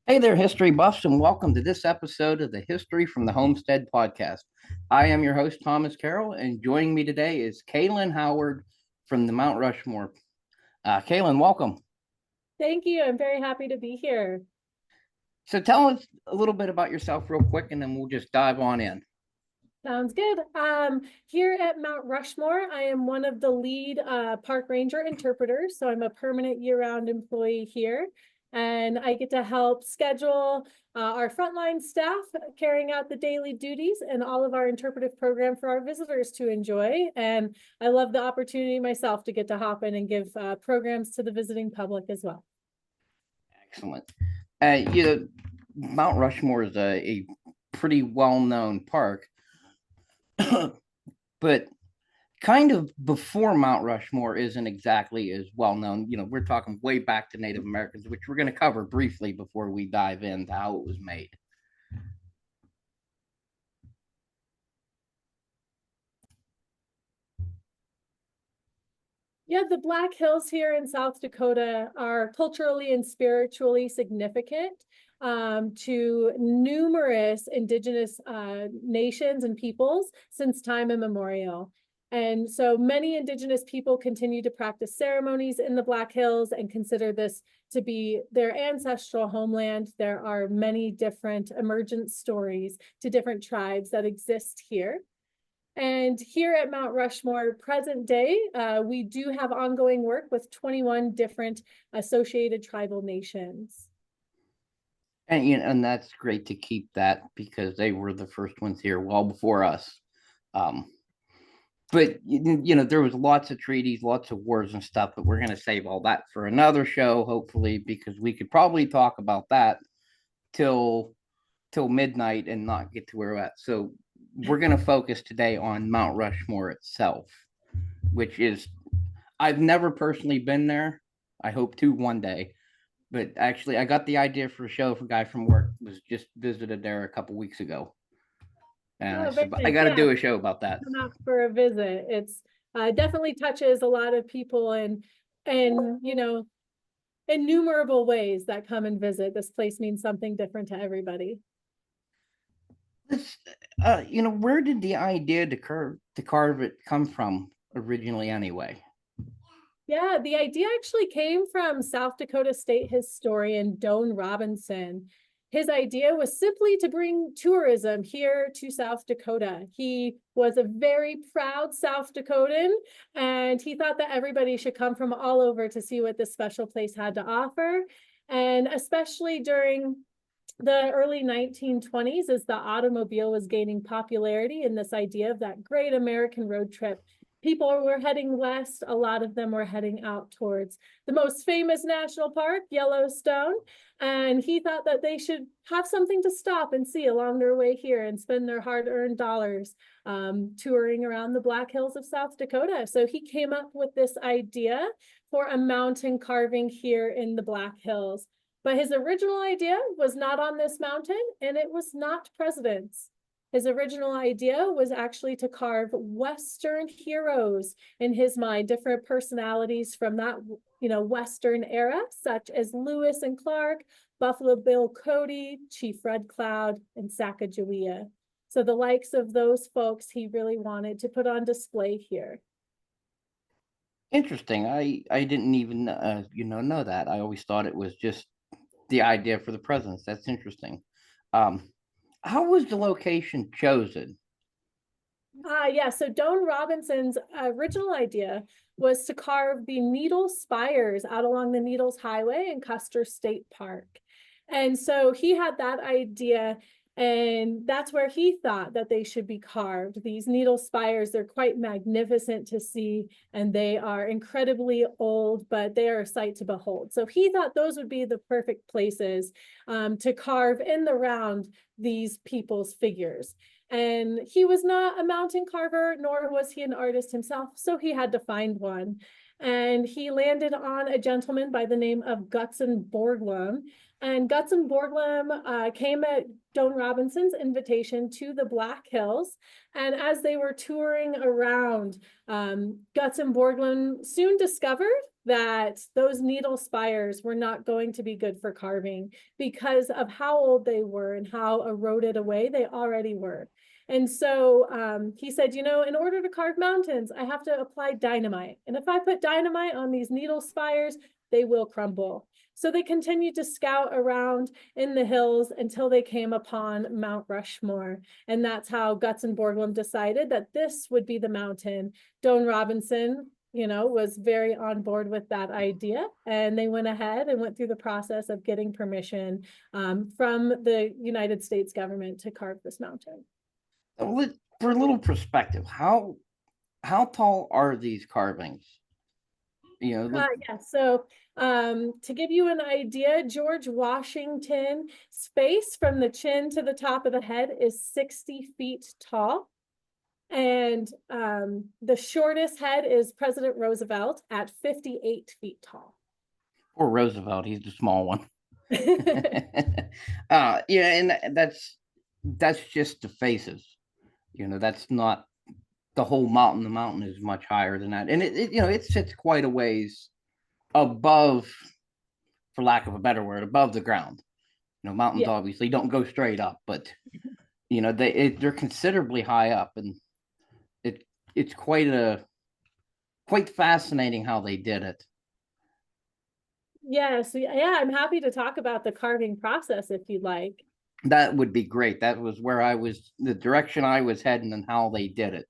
Hey there, history buffs, and welcome to this episode of the History from the Homestead podcast. I am your host, Thomas Carroll, and joining me today is Kaylynn Howard from the Mount Rushmore. Kaylynn, welcome. Thank you. I'm very happy to be here. So tell us a little bit about yourself, real quick, and then we'll just dive on in. Sounds good. Here at Mount Rushmore, I am one of the lead park ranger interpreters. So I'm a permanent year-round employee here, and I get to help schedule our frontline staff carrying out the daily duties and all of our interpretive program for our visitors to enjoy. And I love the opportunity myself to get to hop in and give programs to the visiting public as well. Excellent. Mount Rushmore is a pretty well-known park, but kind of before Mount Rushmore isn't exactly as well known. We're talking way back to Native Americans, which we're going to cover briefly before we dive into how it was made. Yeah, the Black Hills here in South Dakota are culturally and spiritually significant to numerous indigenous nations and peoples since time immemorial. And so many indigenous people continue to practice ceremonies in the Black Hills and consider this to be their ancestral homeland. There are many different emergent stories to different tribes that exist here. And here at Mount Rushmore, present day, we do have ongoing work with 21 different associated tribal nations. And that's great to keep that because they were the first ones here well before us. But there was lots of treaties, lots of wars and stuff, but we're going to save all that for another show, hopefully, because we could probably talk about that till midnight and not get to where we're at. So we're going to focus today on Mount Rushmore itself, which is, I've never personally been there. I hope to one day. But actually, I got the idea for a show. If a guy from work was just visited there a couple weeks ago, and I said, I got to do a show about that. Come out for a visit. It's definitely touches a lot of people and innumerable ways that come and visit. This place means something different to everybody. This, where did the idea to carve it come from originally, anyway? Yeah, the idea actually came from South Dakota state historian Doan Robinson. His idea was simply to bring tourism here to South Dakota. He was a very proud South Dakotan, and he thought that everybody should come from all over to see what this special place had to offer. And especially during the early 1920s, as the automobile was gaining popularity and this idea of that great American road trip, people were heading west. A lot of them were heading out towards the most famous national park, Yellowstone. And he thought that they should have something to stop and see along their way here and spend their hard-earned dollars touring around the Black Hills of South Dakota. So he came up with this idea for a mountain carving here in the Black Hills. But his original idea was not on this mountain, and it was not presidents. His original idea was actually to carve Western heroes in his mind, different personalities from that, Western era, such as Lewis and Clark, Buffalo Bill Cody, Chief Red Cloud, and Sacagawea. So the likes of those folks he really wanted to put on display here. Interesting. I didn't even know that. I always thought it was just the idea for the presidents. That's interesting. How was the location chosen? Yeah, so Doan Robinson's original idea was to carve the Needle spires out along the Needles Highway in Custer State Park. And so he had that idea, and that's where he thought that they should be carved. These Needle spires, they're quite magnificent to see, and they are incredibly old, but they are a sight to behold. So he thought those would be the perfect places to carve in the round these people's figures. And he was not a mountain carver, nor was he an artist himself, so he had to find one. And he landed on a gentleman by the name of Gutzon Borglum. And Gutzon Borglum came at Doan Robinson's invitation to the Black Hills. And as they were touring around, Gutzon Borglum soon discovered that those needle spires were not going to be good for carving because of how old they were and how eroded away they already were. And so he said, you know, in order to carve mountains, I have to apply dynamite. And if I put dynamite on these needle spires, they will crumble. So they continued to scout around in the hills until they came upon Mount Rushmore. And that's how Guts and Borglum decided that this would be the mountain. Doan Robinson, you know, was very on board with that idea. And they went ahead and went through the process of getting permission from the United States government to carve this mountain. For a little perspective, how tall are these carvings? You know, Yeah, so to give you an idea, George Washington's face from the chin to the top of the head is 60 feet tall. And the shortest head is President Roosevelt at 58 feet tall. poor Roosevelt, he's the small one. Yeah, and that's just the faces. You know, that's not the whole mountain. The mountain is much higher than that, and you know, it sits quite a ways above, for lack of a better word, above the ground. You know, mountains Yeah. obviously don't go straight up, but you know, they're considerably high up, and it's quite fascinating how they did it. Yes, yeah, I'm happy to talk about the carving process if you'd like. That would be great. That was where I was, the direction I was heading, and how they did it.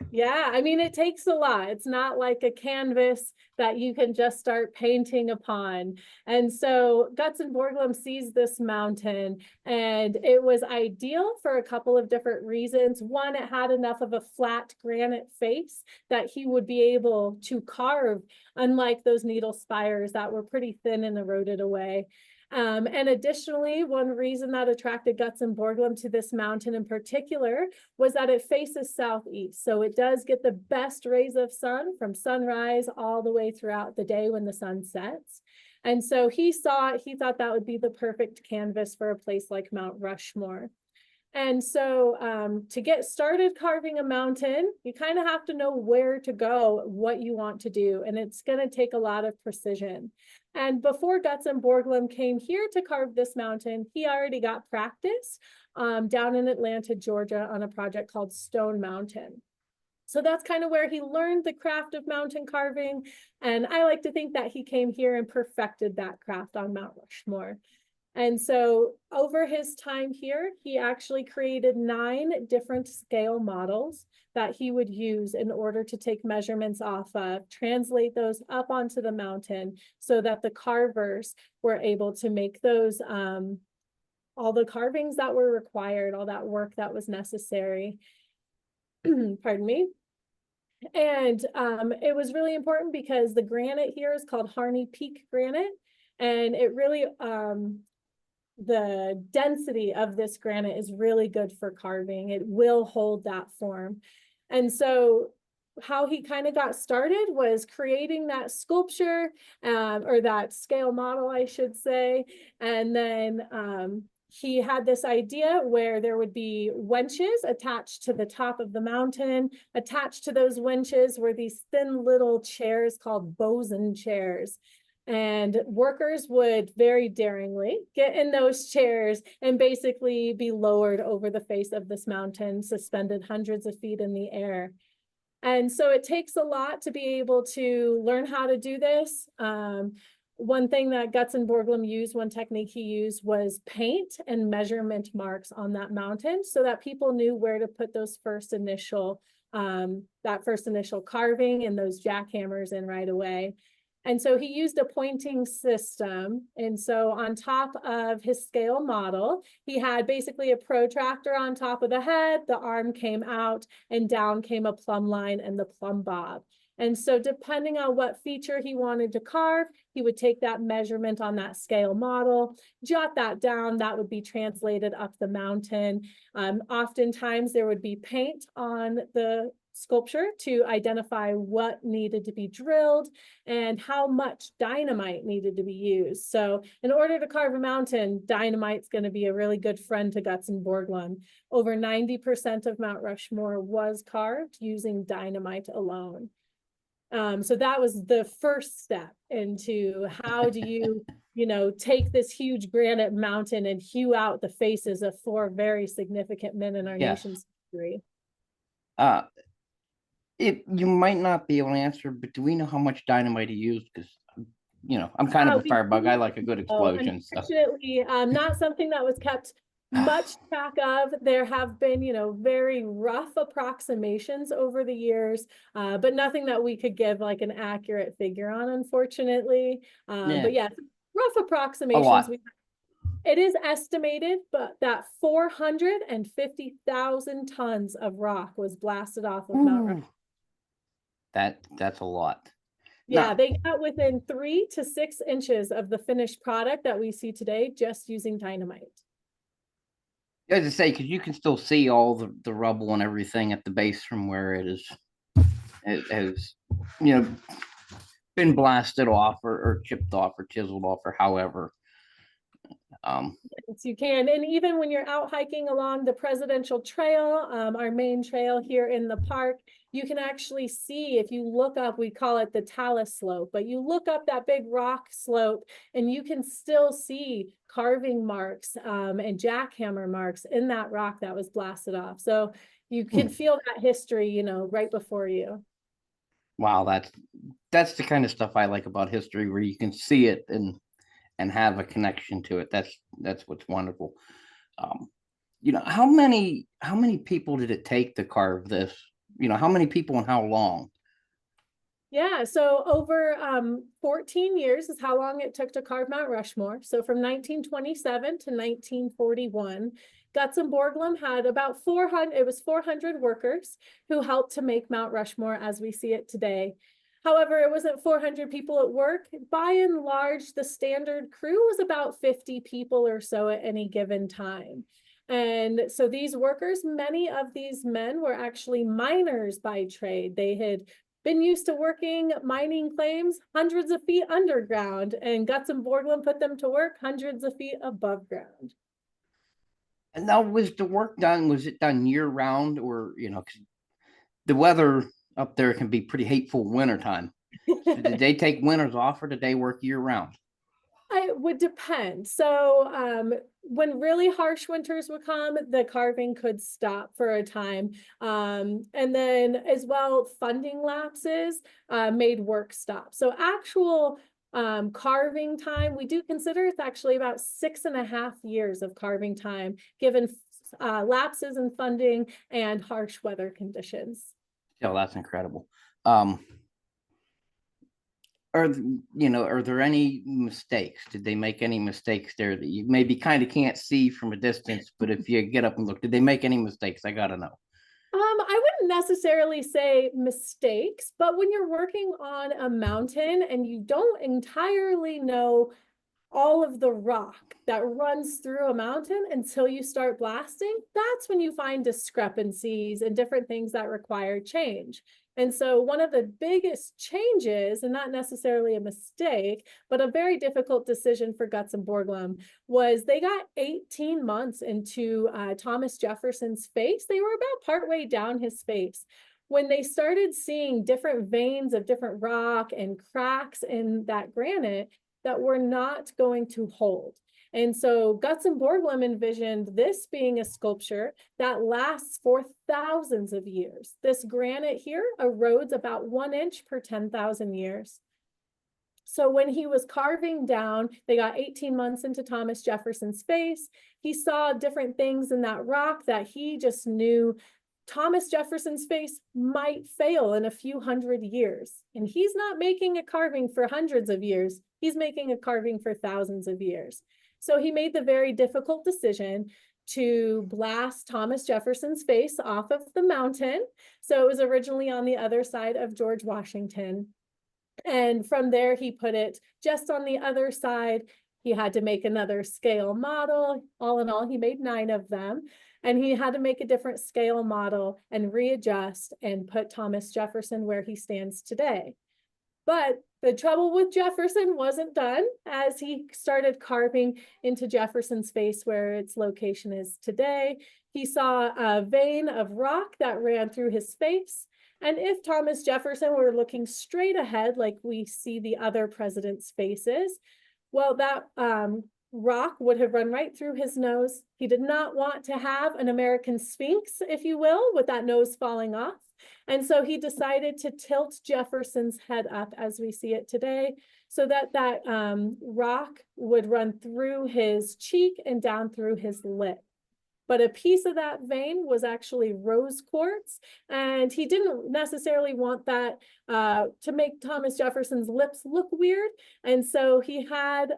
Yeah, I mean, it takes a lot. It's not like a canvas that you can just start painting upon. And so Guts and Borglum sees this mountain, and it was ideal for a couple of different reasons. One, it had enough of a flat granite face that he would be able to carve, unlike those needle spires that were pretty thin and eroded away. And additionally, one reason that attracted Guts and Borglum to this mountain in particular was that it faces southeast. So it does get the best rays of sun from sunrise all the way throughout the day when the sun sets. And so he thought that would be the perfect canvas for a place like Mount Rushmore. And so to get started carving a mountain, you kind of have to know where to go, what you want to do, and it's going to take a lot of precision. And before Guts and Borglum came here to carve this mountain, he already got practice down in Atlanta, Georgia, on a project called Stone Mountain. So that's kind of where he learned the craft of mountain carving. And I like to think that he came here and perfected that craft on Mount Rushmore. And so over his time here, he actually created 9 different scale models that he would use in order to take measurements off of, translate those up onto the mountain so that the carvers were able to make those, all the carvings that were required, all that work that was necessary. Pardon me. And it was really important because the granite here is called Harney Peak granite. And it really, the density of this granite is really good for carving. It will hold that form. And so how he kind of got started was creating that sculpture or that scale model, I should say. And then he had this idea where there would be winches attached to the top of the mountain. Attached to those winches were these thin little chairs called bosun chairs. And workers would very daringly get in those chairs and basically be lowered over the face of this mountain, suspended hundreds of feet in the air. And so it takes a lot to be able to learn how to do this. One thing that Guts and Borglum used, one technique he used was paint and measurement marks on that mountain so that people knew where to put those first initial, that first initial carving and those jackhammers in right away. And so he used a pointing system. And so on top of his scale model, he had basically a protractor on top of the head, the arm came out, and down came a plumb line and the plumb bob. And so depending on what feature he wanted to carve, he would take that measurement on that scale model, jot that down, that would be translated up the mountain. Oftentimes there would be paint on the sculpture to identify what needed to be drilled and how much dynamite needed to be used. So in order to carve a mountain, dynamite's going to be a really good friend to Guts and Borglum. Over 90% of Mount Rushmore was carved using dynamite alone. So that was the first step into how do you, take this huge granite mountain and hew out the faces of four very significant men in our Yes. nation's history. Uh, you might not be able to answer, but do we know how much dynamite he used? Because I'm kind of a We firebug. I like a good Oh, explosion. So unfortunately, not something that was kept much track of. There have been, very rough approximations over the years, but nothing that we could give like an accurate figure on, unfortunately. yeah, But yeah, rough a approximations. lot. It is estimated, but that 450,000 tons of rock was blasted off of Mount Rushmore. Ooh, that's a lot. Yeah, Now, they got within 3 to 6 inches of the finished product that we see today just using dynamite. as I say, because you can still see all the rubble and everything at the base from where it has, you know, been blasted off or chipped off or chiseled off or however. Yes, you can. And even when you're out hiking along the Presidential Trail, our main trail here in the park, you can actually see, if you look up, we call it the talus slope, but you look up that big rock slope and you can still see carving marks and jackhammer marks in that rock that was blasted off. So you can feel that history, right before you. Wow, that's the kind of stuff I like about history, where you can see it and have a connection to it. That's what's wonderful. Um, how many people did it take to carve this? How many people and how long? Yeah, so over 14 years is how long it took to carve Mount Rushmore. So from 1927 to 1941, Guts and Borglum had about 400 workers who helped to make Mount Rushmore as we see it today. However, it wasn't 400 people at work. By and large, the standard crew was about 50 people or so at any given time. And so these workers, many of these men were actually miners by trade. They had been used to working mining claims hundreds of feet underground, and Guts and Borglum put them to work hundreds of feet above ground. And now, was the work done? Was it done year round, or 'cause the weather up there can be pretty hateful wintertime? So did they take winters off, or did they work year round? It would depend. So when really harsh winters would come, the carving could stop for a time. And then as well, funding lapses made work stop. So actual carving time, we do consider it's actually about 6.5 years of carving time, given lapses in funding and harsh weather conditions. Oh, that's incredible. Um, are there any mistakes? Did they make any mistakes there that you maybe kind of can't see from a distance, but if you get up and look, did they make any mistakes? I gotta know. I wouldn't necessarily say mistakes, but when you're working on a mountain and you don't entirely know all of the rock that runs through a mountain until you start blasting, that's when you find discrepancies and different things that require change. And so one of the biggest changes, and not necessarily a mistake, but a very difficult decision for Guts and Borglum, was they got 18 months into Thomas Jefferson's face. They were about partway down his face when they started seeing different veins of different rock and cracks in that granite that were not going to hold. And so Guts and Borglum envisioned this being a sculpture that lasts for thousands of years. This granite here erodes about 1 inch per 10,000 years. So when he was carving down, they got 18 months into Thomas Jefferson's face. He saw different things in that rock that he just knew Thomas Jefferson's face might fail in a few hundred years. And he's not making a carving for hundreds of years. He's making a carving for thousands of years. So he made the very difficult decision to blast Thomas Jefferson's face off of the mountain. So it was originally on the other side of George Washington. And from there, he put it just on the other side. He had to make another scale model. All in all, he made 9 of them. And he had to make a different scale model and readjust and put Thomas Jefferson where he stands today. But the trouble with Jefferson wasn't done. As he started carving into Jefferson's face where its location is today, he saw a vein of rock that ran through his face. And if Thomas Jefferson were looking straight ahead, like we see the other presidents' faces, well, that rock would have run right through his nose. He did not want to have an American Sphinx, if you will, with that nose falling off. And so he decided to tilt Jefferson's head up as we see it today, so that that rock would run through his cheek and down through his lip. But a piece of that vein was actually rose quartz, and he didn't necessarily want that to make Thomas Jefferson's lips look weird. And so he had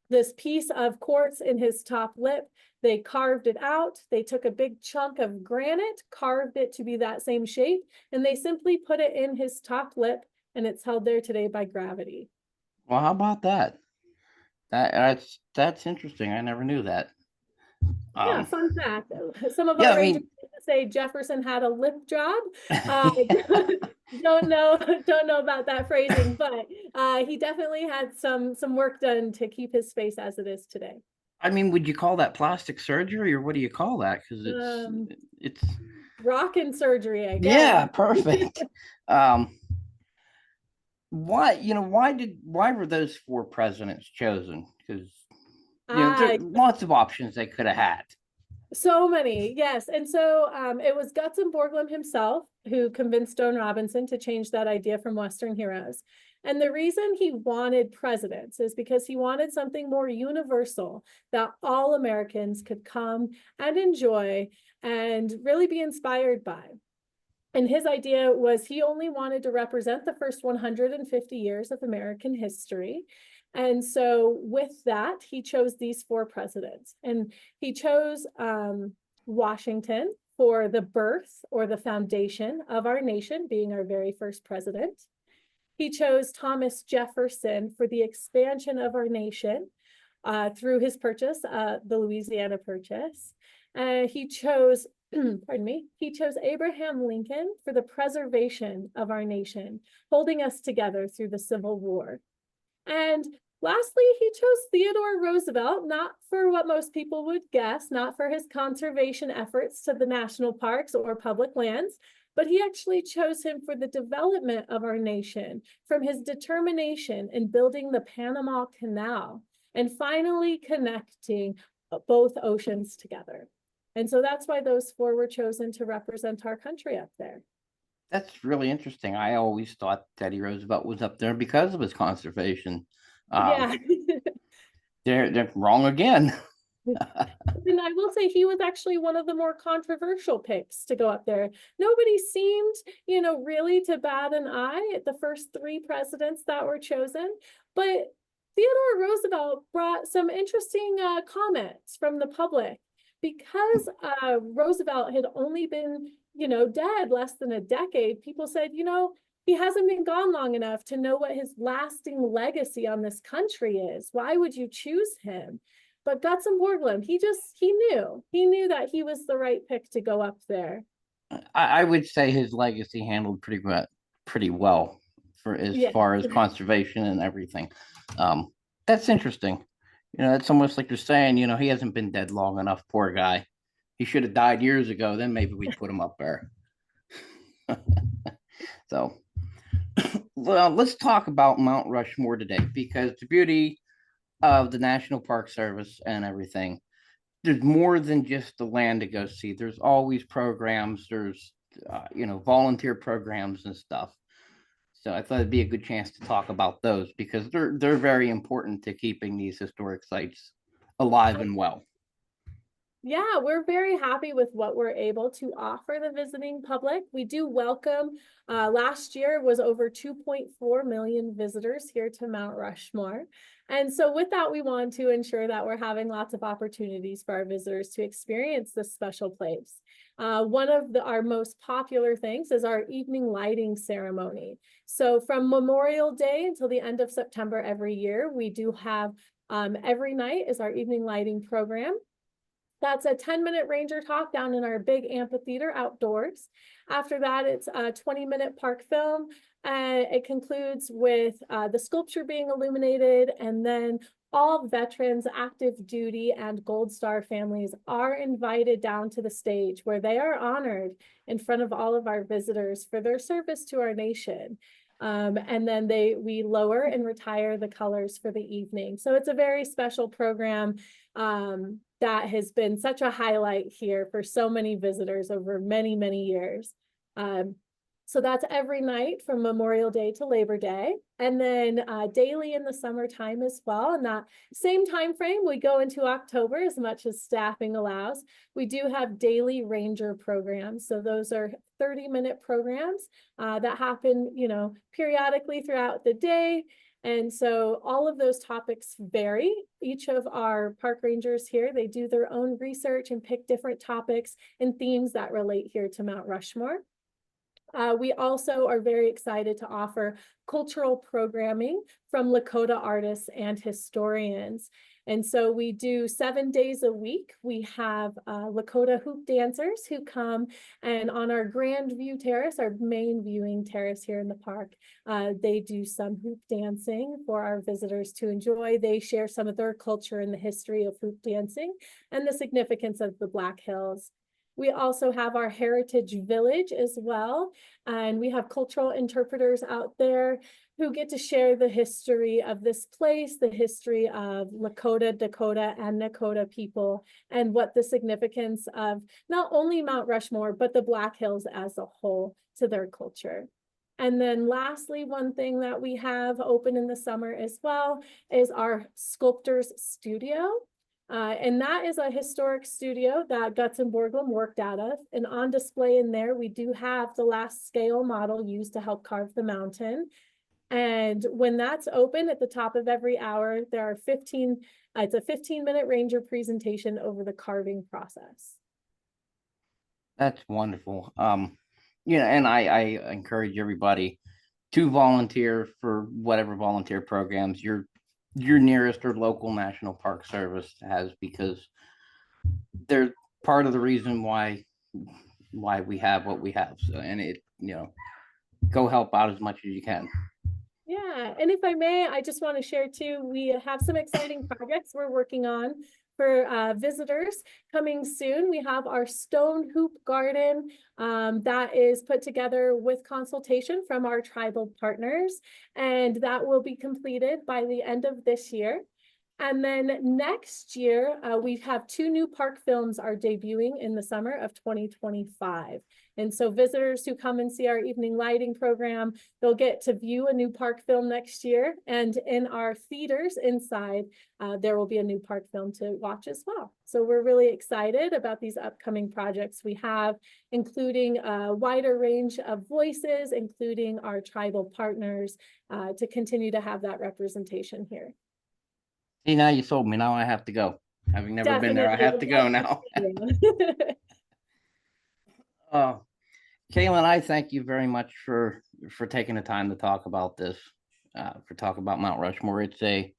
this piece of quartz in his top lip. They carved it out. They took a big chunk of granite, carved it to be that same shape, and they simply put it in his top lip, and it's held there today by gravity. Well, how about that? That's interesting. I never knew that. Yeah, fun fact. Some of Yeah, our I rangers mean, say Jefferson had a lip job. Don't know about that phrasing, but he definitely had some work done to keep his face as it is today. I mean, would you call that plastic surgery, or what do you call that? Because it's Rock and surgery, I yeah, guess. perfect. um, why were those four presidents chosen? Because there are lots of options they could have had. So many, yes. And so it was Gutzon Borglum himself who convinced Stone Robinson to change that idea from Western heroes. And the reason he wanted presidents is because he wanted something more universal that all Americans could come and enjoy and really be inspired by. And his idea was he only wanted to represent the first 150 years of American history. And so with that, he chose these four presidents. And he chose Washington for the birth or the foundation of our nation, being our very first president. He chose Thomas Jefferson for the expansion of our nation through his purchase, the Louisiana Purchase. He chose pardon me, he chose Abraham Lincoln for the preservation of our nation, holding us together through the Civil War. And lastly, he chose Theodore Roosevelt, not for what most people would guess, not for his conservation efforts to the national parks or public lands, but he actually chose him for the development of our nation, from his determination in building the Panama Canal and finally connecting both oceans together. And so that's why those four were chosen to represent our country up there. That's really interesting. I always thought Teddy Roosevelt was up there because of his conservation. Yeah. They're wrong again. And I will say he was actually one of the more controversial picks to go up there. Nobody seemed, really to bat an eye at the first three presidents that were chosen. But Theodore Roosevelt brought some interesting comments from the public. Because Roosevelt had only been, dead less than a decade, people said, he hasn't been gone long enough to know what his lasting legacy on this country is. Why would you choose him? But Gutzon Borglum, he knew that he was the right pick to go up there. I would say his legacy handled pretty well for as far as conservation and everything. That's interesting. It's almost like you're saying, he hasn't been dead long enough. Poor guy. He should have died years ago. Then maybe we'd put him up there. So, well, let's talk about Mount Rushmore today, because the beauty of the National Park Service and everything, there's more than just the land to go see. There's always programs. There's, volunteer programs and stuff. So I thought it'd be a good chance to talk about those, because they're very important to keeping these historic sites alive and well. Yeah, we're very happy with what we're able to offer the visiting public. We do welcome, last year was over 2.4 million visitors here to Mount Rushmore. And so with that, we want to ensure that we're having lots of opportunities for our visitors to experience this special place. One of our most popular things is our evening lighting ceremony. So from Memorial Day until the end of September every year, we do have every night is our evening lighting program. That's a 10-minute ranger talk down in our big amphitheater outdoors. After that, it's a 20-minute park film. It concludes with the sculpture being illuminated, and then all veterans, active duty, and Gold Star families are invited down to the stage where they are honored in front of all of our visitors for their service to our nation. And then we lower and retire the colors for the evening. So it's a very special program that has been such a highlight here for so many visitors over many, many years. So that's every night from Memorial Day to Labor Day, and then daily in the summertime as well. In that same time frame, we go into October as much as staffing allows. We do have daily ranger programs. So those are 30-minute programs that happen, periodically throughout the day. And so all of those topics vary. Each of our park rangers here, they do their own research and pick different topics and themes that relate here to Mount Rushmore. We also are very excited to offer cultural programming from Lakota artists and historians. And so we do 7 days a week. We have Lakota hoop dancers who come, and on our Grand View Terrace, our main viewing terrace here in the park, they do some hoop dancing for our visitors to enjoy. They share some of their culture and the history of hoop dancing and the significance of the Black Hills. We also have our Heritage Village as well, and we have cultural interpreters out there who get to share the history of this place, the history of Lakota, Dakota, and Nakota people, and what the significance of not only Mount Rushmore, but the Black Hills as a whole to their culture. And then lastly, one thing that we have open in the summer as well is our Sculptors Studio. And that is a historic studio that Guts and Borglum worked out of. And on display in there, we do have the last scale model used to help carve the mountain. And when that's open at the top of every hour, there are it's a 15-minute ranger presentation over the carving process. That's wonderful. And I encourage everybody to volunteer for whatever volunteer programs your nearest or local National Park Service has, because they're part of the reason why we have what we have. So, and go help out as much as you can. Yeah, and if I may, I just want to share too, we have some exciting projects we're working on for visitors coming soon. We have our stone hoop garden that is put together with consultation from our tribal partners, and that will be completed by the end of this year. And then next year, we have 2 new park films are debuting in the summer of 2025. And so visitors who come and see our evening lighting program, they'll get to view a new park film next year. And in our theaters inside, there will be a new park film to watch as well. So we're really excited about these upcoming projects we have, including a wider range of voices, including our tribal partners, to continue to have that representation here. See, now you sold me. Now I have to go. Having never been there, I have to go now. Kaylynn, I thank you very much for taking the time to talk about this, for talk about Mount Rushmore. It's a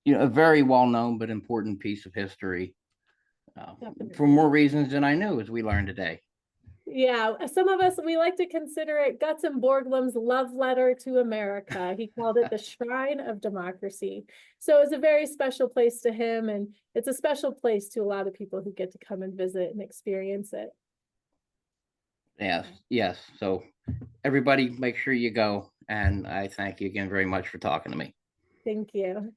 very well-known but important piece of history, for more reasons than I knew, as we learned today. Yeah, some of us, we like to consider it Guts and Borglum's love letter to America. He called it the Shrine of Democracy. So it's a very special place to him, and it's a special place to a lot of people who get to come and visit and experience it. Yes. So everybody make sure you go. And I thank you again very much for talking to me. Thank you.